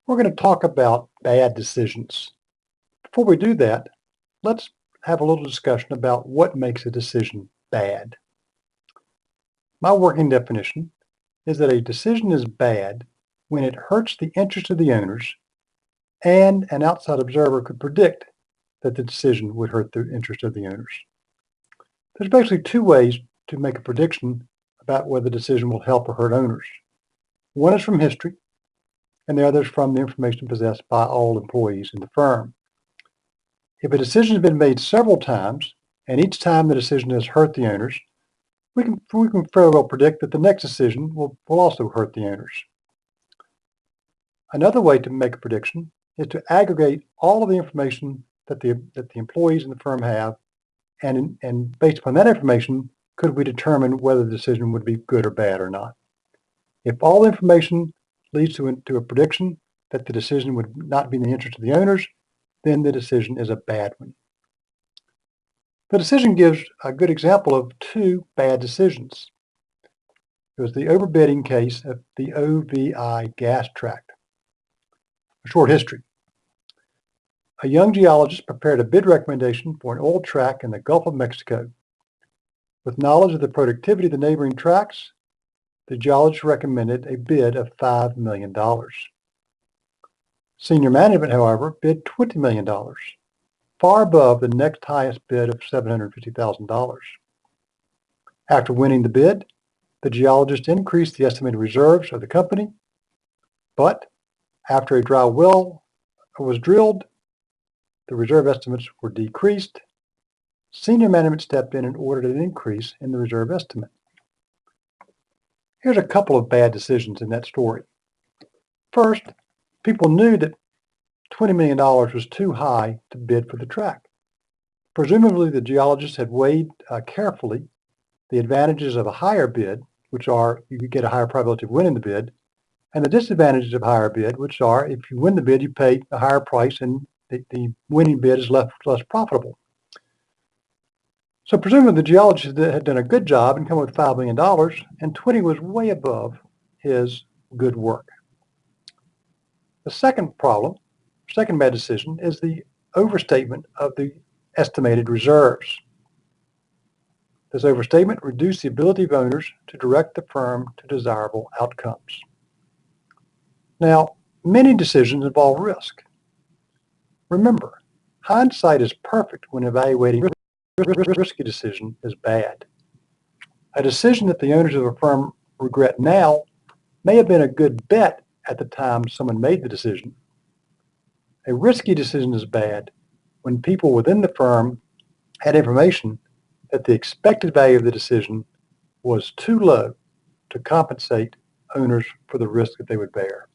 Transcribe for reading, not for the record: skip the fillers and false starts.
We're going to talk about bad decisions. Before we do that, let's have a little discussion about what makes a decision bad. My working definition is that a decision is bad when it hurts the interest of the owners and an outside observer could predict that the decision would hurt the interest of the owners. There's basically two ways to make a prediction about whether the decision will help or hurt owners. One is from history, and the other is from the information possessed by all employees in the firm. If a decision has been made several times, and each time the decision has hurt the owners, we can fairly well predict that the next decision will also hurt the owners. Another way to make a prediction is to aggregate all of the information that the employees in the firm have, and based upon that information, could we determine whether the decision would be good or bad or not. If all the information leads to a prediction that the decision would not be in the interest of the owners, then the decision is a bad one. The decision gives a good example of two bad decisions. It was the overbidding case of the OVI gas tract. A short history. A young geologist prepared a bid recommendation for an oil tract in the Gulf of Mexico. With knowledge of the productivity of the neighboring tracts, the geologist recommended a bid of $5 million. Senior management, however, bid $20 million, far above the next highest bid of $750,000. After winning the bid, the geologist increased the estimated reserves of the company, but after a dry well was drilled, the reserve estimates were decreased. Senior management stepped in and ordered an increase in the reserve estimate. Here's a couple of bad decisions in that story. First, people knew that $20 million was too high to bid for the tract. Presumably, the geologists had weighed carefully the advantages of a higher bid, which are you could get a higher probability of winning the bid, and the disadvantages of a higher bid, which are if you win the bid, you pay a higher price and the winning bid is less profitable. So presumably the geologist had done a good job and come up with $5 million, and 20 was way above his good work. The second bad decision, is the overstatement of the estimated reserves. This overstatement reduced the ability of owners to direct the firm to desirable outcomes. Now, many decisions involve risk. Remember, hindsight is perfect when evaluating risk. Risky decision is bad. A decision that the owners of a firm regret now may have been a good bet at the time someone made the decision. A risky decision is bad when people within the firm had information that the expected value of the decision was too low to compensate owners for the risk that they would bear.